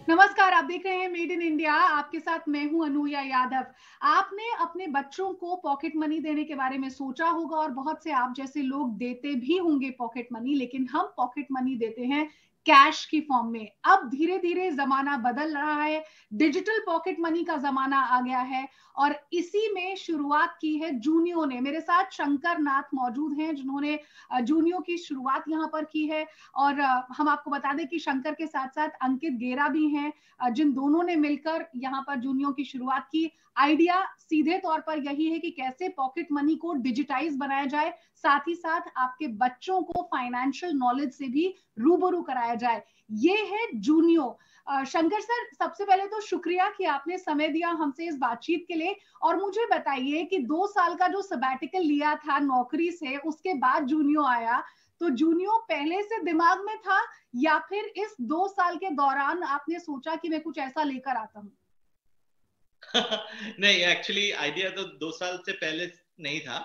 नमस्कार, आप देख रहे हैं मेड इन इंडिया। आपके साथ मैं हूं अनूया यादव। आपने अपने बच्चों को पॉकेट मनी देने के बारे में सोचा होगा और बहुत से आप जैसे लोग देते भी होंगे पॉकेट मनी, लेकिन हम पॉकेट मनी देते हैं कैश की फॉर्म में। अब धीरे धीरे जमाना बदल रहा है, डिजिटल पॉकेट मनी का जमाना आ गया है और इसी में शुरुआत की है जूनियो ने। मेरे साथ शंकर नाथ मौजूद हैं जिन्होंने जूनियो की शुरुआत यहाँ पर की है। और हम आपको बता दें कि शंकर के साथ साथ अंकित गेरा भी हैं, जिन दोनों ने मिलकर यहाँ पर जूनियो की शुरुआत की। आइडिया सीधे तौर पर यही है कि कैसे पॉकेट मनी को डिजिटाइज बनाया जाए, साथ ही साथ आपके बच्चों को फाइनेंशियल नॉलेज से भी रूबरू कराया जाए। ये है जूनियो। शंकर सर, सबसे पहले तो शुक्रिया कि आपने समय दिया हमसे इस बातचीत के लिए। और मुझे बताइए कि 2 साल का जो सबैटिकल लिया था नौकरी से, उसके बाद जूनियो आया, तो जूनियो पहले से दिमाग में था या फिर इस 2 साल के दौरान आपने सोचा कि मैं कुछ ऐसा लेकर आता हूँ? नहीं, एक्चुअली आइडिया तो 2 साल से पहले नहीं था।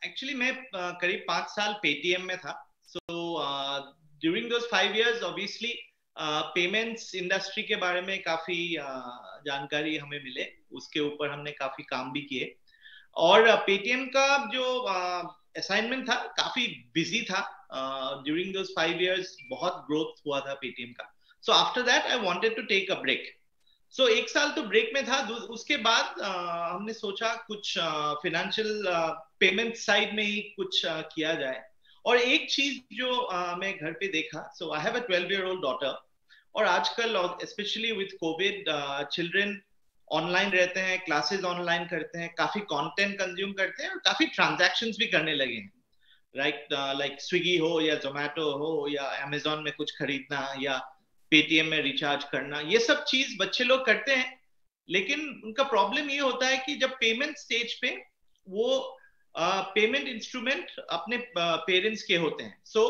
एक्चुअली मैं करीब 5 साल पेटीएम में था। So during those 5 years obviously payments industry के बारे में काफी जानकारी हमें मिले, उसके ऊपर हमने काफी काम भी किए। और पेटीएम का जो असाइनमेंट था काफी बिजी था। ड्यूरिंग दोस 5 years बहुत ग्रोथ हुआ था पेटीएम का। So after that I wanted to take a break. So 1 साल तो ब्रेक में था। उसके बाद हमने सोचा कुछ फिनेंशियल पेमेंट साइड में ही कुछ किया जाए। और एक चीज जो मैं घर पे देखा, सो I have a 12-year-old daughter. और आजकल specially with Covid children online रहते हैं, क्लासेस ऑनलाइन करते हैं, काफी कंटेंट कंज्यूम करते हैं और काफी ट्रांजैक्शंस भी करने लगे हैं। लाइक स्विगी हो या जोमेटो हो या अमेजोन में कुछ खरीदना या पेटीएम में रिचार्ज करना, ये सब चीज बच्चे लोग करते हैं। लेकिन उनका प्रॉब्लम ये होता है कि जब पेमेंट स्टेज पे वो पेमेंट इंस्ट्रूमेंट अपने पेरेंट्स के होते हैं। सो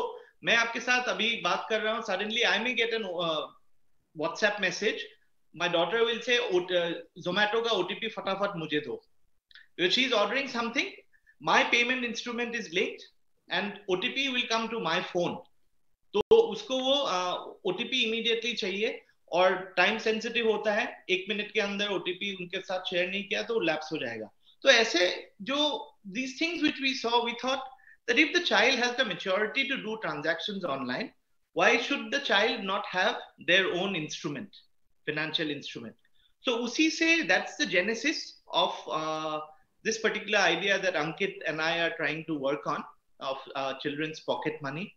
मैं आपके साथ अभी बात कर रहा हूँ, suddenly I may get an WhatsApp message, my daughter will say Zomato का ओटीपी फटाफट मुझे दो। She is ordering something, my payment instrument is linked and OTP will come to my phone. तो उसको वो ओटीपी इमीडिएटली चाहिए और time sensitive होता है। 1 मिनट के अंदर ओटीपी उनके साथ शेयर नहीं किया तो लैप्स हो जाएगा। तो ऐसे जो these things which we saw, we thought that if the child has the maturity to do transactions online, why should the child not have their own instrument, financial instrument? So usi se, that's the genesis of this particular idea that Ankit and I are trying to work on, of children's pocket money.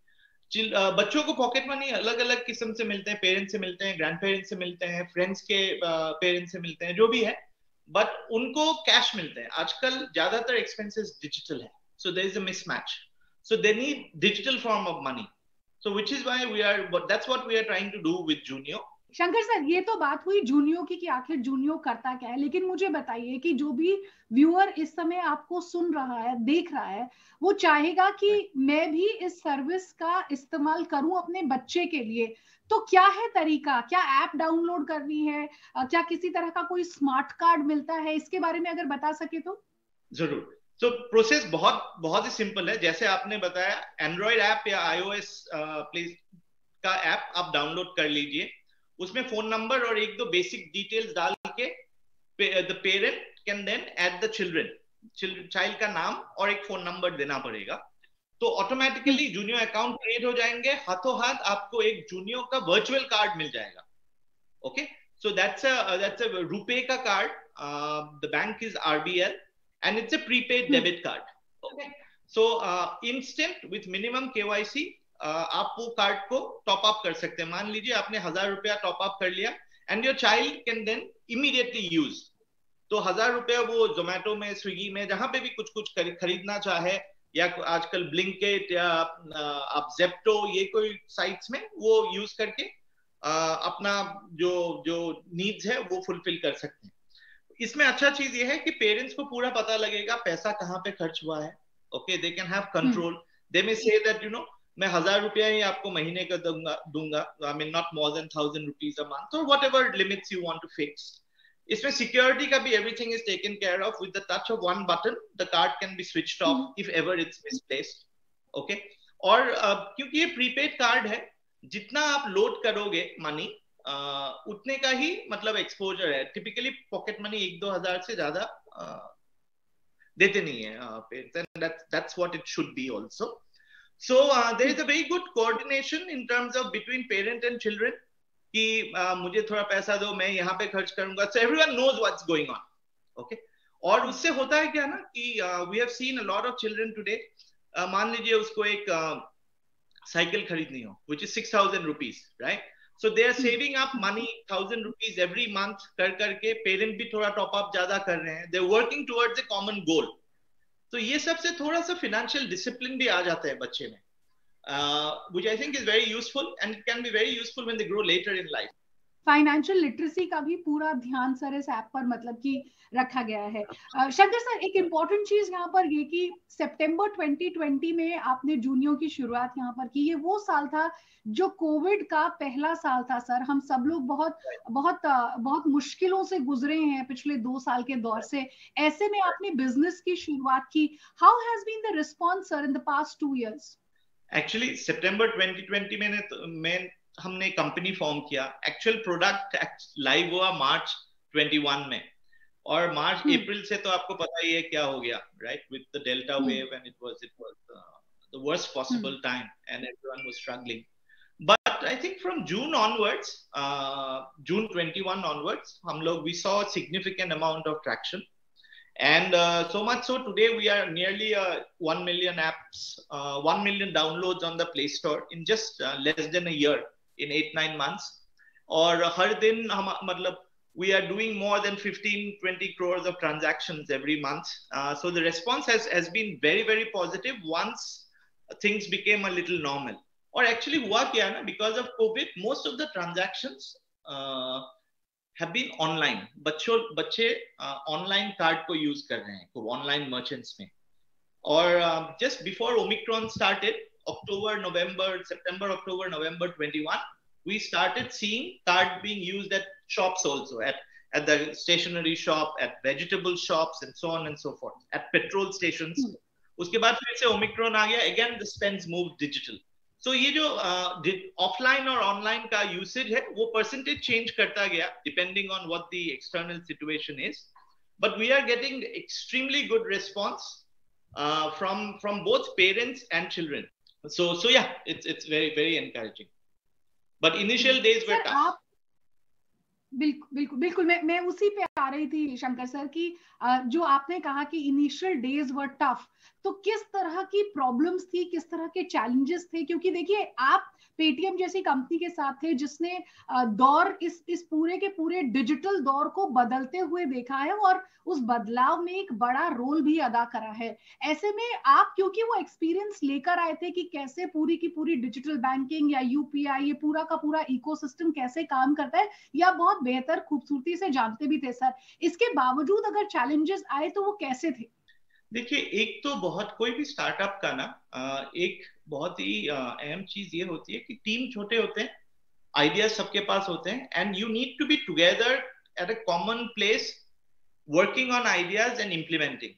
बच्चों को pocket money अलग अलग किस्म से मिलते हैं, parents से मिलते हैं, ग्रैंड पेरेंट्स से मिलते हैं, फ्रेंड्स के पेरेंट्स से मिलते हैं, जो भी है, बट उनको कैश मिलते हैं। आजकल ज्यादातर एक्सपेंसेस डिजिटल है, so there is a mismatch. So they need digital form of money, so which is why we are, that's what we are trying to do with Junio. Shankar sir, ये तो बात हुई जूनियो की कि आखिर जूनियो करता क्या है, लेकिन मुझे बताइए कि जो भी व्यूअर इस समय आपको सुन रहा है, देख रहा है, वो चाहेगा कि मैं भी इस सर्विस का इस्तेमाल करूं अपने बच्चे के लिए, तो क्या है तरीका? क्या ऐप डाउनलोड करनी है? क्या किसी तरह का कोई स्मार्ट कार्ड मिलता है? इसके बारे में अगर बता सके तो। जरूर। तो प्रोसेस बहुत बहुत ही सिंपल है। जैसे आपने बताया, एंड्रॉइड ऐप या iOS प्ले का ऐप आप डाउनलोड कर लीजिए। उसमें फोन नंबर और एक दो बेसिक डिटेल्स डाल के the parent can then add the child का नाम और एक फोन नंबर देना पड़ेगा। तो ऑटोमेटिकली जूनियो अकाउंट क्रिएट हो जाएंगे। हाथों हाथ आपको एक जूनियो का वर्चुअल कार्ड मिल जाएगा। Okay, so that's a RuPay का card. The bank is RBL and it's a prepaid debit card. Okay, so instant with minimum KYC आप वो कार्ड को टॉप अप कर सकते हैं। मान लीजिए आपने 1000 रुपया टॉप अप कर लिया and your child can then immediately use. तो 1000 रुपया वो जोमेटो में, स्विगी में, जहां पे भी कुछ कुछ खरीदना चाहे, या आजकल ब्लिंकिट या आप जेप्टो, ये कोई साइट्स में वो यूज करके अपना जो जो नीड्स है वो फुलफिल कर सकते हैं। इसमें अच्छा चीज ये है कि पेरेंट्स को पूरा पता लगेगा पैसा कहाँ पे खर्च हुआ है। Okay, they can have control. They may say that मैं 1000 रुपया ही आपको महीने का दूंगा, I mean not more than 1000 rupees a month, और whatever limits you want to fix. इसमें सिक्योरिटी का भी everything is taken care of. With the touch of one button the card can be switched off if ever it's misplaced. Okay, और क्योंकि ये prepaid card है, जितना आप load करोगे मनी उतने का ही मतलब एक्सपोजर है. टिपिकली पॉकेट मनी 1-2 हजार से ज्यादा देते नहीं है parents, and that's what it should be also. So there is a very good coordination in terms of between parent and children कि मुझे थोड़ा पैसा दो, मैं यहाँ पे खर्च करूंगा. So everyone knows what's going on. Okay. और उससे होता है क्या ना कि we have seen a lot of children today. मान लीजिए उसको एक साइकिल खरीदनी हो, which is 6,000 rupees, right? So they are saving up money 1,000 rupees every month कर करके, पेरेंट भी थोड़ा टॉप अप ज्यादा कर रहे हैं. They're working towards a common goal. तो ये सबसे थोड़ा सा financial discipline भी आ जाता है बच्चे में, which I think is very useful, and it can be very useful when they grow later in life. Financial literacy का भी पूरा ध्यान सर इस ऐप पर मतलब कि रखा गया है. शंकर सर, एक इम्पॉर्टेंट चीज यहाँ पर ये कि सितंबर 2020 में आपने जूनियो की शुरुआत यहाँ पर की. ये वो साल था जो कोविड का पहला साल था सर. हम सब लोग बहुत बहुत बहुत मुश्किलों से गुजरे हैं पिछले 2 साल के दौर से. ऐसे में आपने बिजनेस की शुरुआत की. How has been the response sir in the past 2 years? Actually सितंबर 2020 में हमने कंपनी फॉर्म किया. एक्चुअल प्रोडक्ट लाइव हुआ मार्च 21 में, और मार्च अप्रैल से तो आपको पता ही है क्या हो गया, right, with the delta wave, and it was the worst possible time and everyone was struggling. But I think from June onwards, June 21 onwards, हम लोग we saw significant amount of traction. And so much so today we are nearly 1 million apps, 1 million downloads on the Play Store in just less than a year, in 8-9 months. और हर दिन हम मतलब we are doing more than 15-20 crores of transactions every month. So the response has been very, very positive once things became a little normal. और actually हुआ क्या ना, because of COVID, most of the transactions have been online. बच्चे online card को use कर रहे हैं online merchants में. और just before Omicron started, September, October, November 21, we started seeing card being used at shops also, at the stationery shop, at vegetable shops, and so on and so forth, at petrol stations. उसके बाद फिर से Omicron आ गया, again the spends moved digital. So ये जो offline और online का usage है वो परसेंटेज चेंज करता गया depending on what the external situation is, but we are getting extremely good response from both parents and children. So yeah, it's very, very encouraging, but initial days were tough. बिल्कुल मैं उसी पे आ रही थी Shankar sir की. जो आपने कहा कि इनिशियल डेज वर टफ, तो किस तरह की प्रॉब्लम्स थी, किस तरह के चैलेंजेस थे? क्योंकि देखिए आप पेटीएम जैसी कंपनी के साथ थे जिसने दौर इस पूरे के पूरे डिजिटल दौर को बदलते हुए देखा है और उस बदलाव में एक बड़ा रोल भी अदा करा है. ऐसे में आप क्योंकि वो एक्सपीरियंस लेकर आए थे कि कैसे पूरी की पूरी डिजिटल बैंकिंग या यूपीआई, ये पूरा का पूरा इकोसिस्टम कैसे काम करता है, या बहुत बेहतर खूबसूरती से जानते भी थे सर. इसके बावजूद अगर चैलेंजेस आए तो वो कैसे थे? देखिए, एक तो बहुत कोई भी स्टार्टअप का ना एक बहुत ही अहम चीज ये होती है कि टीम छोटे होते हैं, आइडियाज सबके पास होते हैं, and you need to be together at a common place working on ideas and implementing.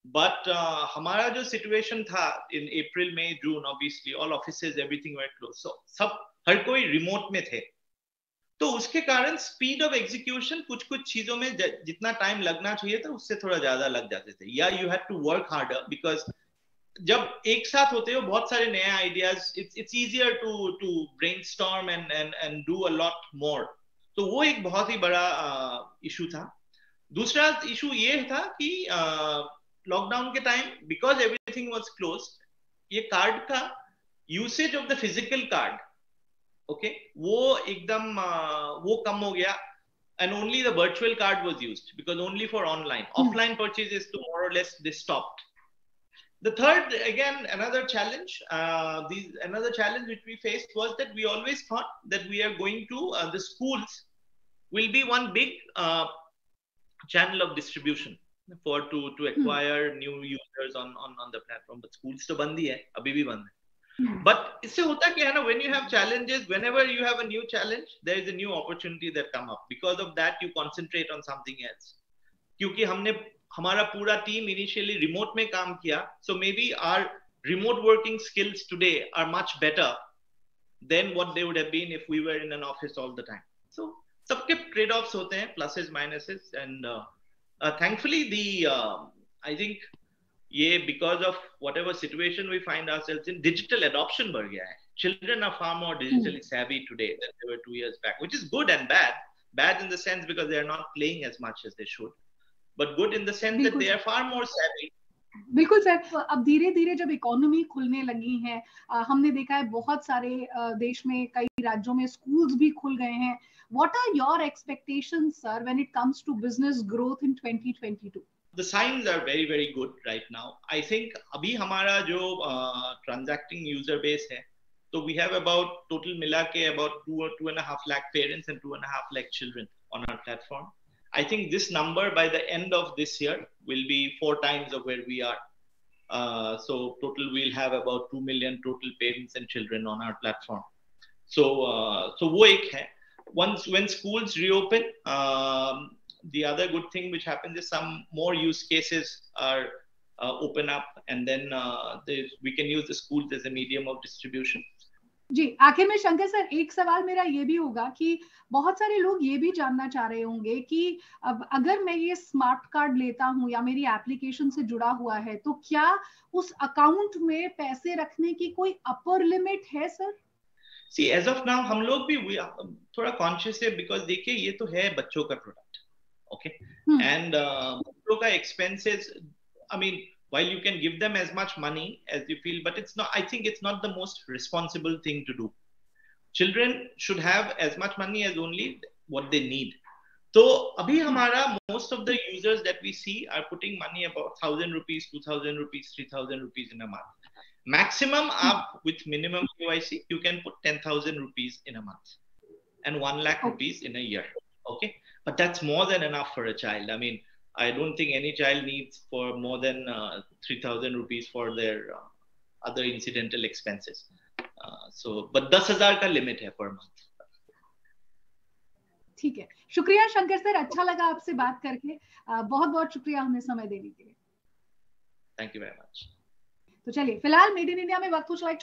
But हमारा जो सिचुएशन था in April, May, June, obviously all offices everything were close, so सब हर कोई रिमोट में थे. तो उसके कारण स्पीड ऑफ एग्जीक्यूशन कुछ चीजों में जितना टाइम लगना चाहिए था उससे थोड़ा ज्यादा लग जाते थे, या you had to work harder, because जब एक साथ होते हो बहुत सारे नए ideas, it's easier to brainstorm and do a lot more. तो वो एक बहुत ही बड़ा इशू था. दूसरा इशू ये था कि लॉकडाउन के time, because everything was closed, ये कार्ड का usage of the physical card, okay, वो एकदम वो कम हो गया, and only the virtual card was used because only for offline purchases to more or less they stopped. The third, again, another challenge which we faced was that we always thought that we are going to the schools will be one big channel of distribution to acquire new users on the platform, but schools to band hi hai, abhi bhi band hai. But isse hota kya hai na, when you have challenges, whenever you have a new challenge, there is a new opportunity that come up. Because of that, you concentrate on something else. क्योंकि हमारा पूरा team initially remote में काम किया, so maybe our remote working skills today are much better than what they would have been if we were in an office all the time. So सबके trade-offs होते हैं, pluses, minuses, and thankfully I think ये because of whatever situation we find ourselves in, digital adoption बढ़ गया है. Children are far more digitally savvy today than they were 2 years back, which is good and bad. Bad in the sense because they are not playing as much as they should, but good in the sense that they are far more savvy. बिल्कुल sir, अब धीरे धीरे जब economy खुलने लगी है, हमने देखा है बहुत सारे देश में, कई राज्यों में स्कूल्स भी खुल गए हैं. What are your expectations, sir, when it comes to business growth in 2022? The signs are very, very good right now. I think अभी हमारा जो transacting user base है, so we have about total मिला के about 2.5 lakh parents and 2.5 lakh children on our platform. I think this number by the end of this year will be 4 times of where we are. So total we'll have about 2 million total parents and children on our platform. So वो एक है. When schools reopen, the other good thing which happens is some more use cases are open up, and then we can use the schools as a medium of distribution. जी, आखिर में Shankar sir, एक सवाल मेरा ये भी होगा कि बहुत सारे लोग ये भी जानना चाह रहे होंगे कि अब अगर मैं ये स्मार्ट कार्ड लेता हूँ या मेरी एप्लीकेशन से जुड़ा हुआ है, तो क्या उस अकाउंट में पैसे रखने की कोई अपर लिमिट है sir? See, as of now हम लोग भी थोड़ा कॉन्शियस है, बिकॉज देखिए ये तो है बच्चों का प्रोडक्ट, ओके, एंड बच्चों का expenses, I mean while you can give them as much money as you feel, but it's not, I think it's not the most responsible thing to do. Children should have as much money as only what they need. So abhi hamara most of the users that we see are putting money about 1,000 rupees, 2,000 rupees, 3,000 rupees in a month. Maximum up with minimum KYC, you can put 10,000 rupees in a month and 1 lakh rupees in a year. Okay, but that's more than enough for a child. I mean, I don't think any child needs for more than 3,000 rupees for their other incidental expenses. So, but 10,000 का limit है per month. ठीक है, शुक्रिया Shankar sir, अच्छा लगा आपसे बात करके. बहुत बहुत शुक्रिया हमें समय देने के लिए. Thank you very much. तो चलिए, फिलहाल मेड इन इंडिया में वक्त कुछ लाइक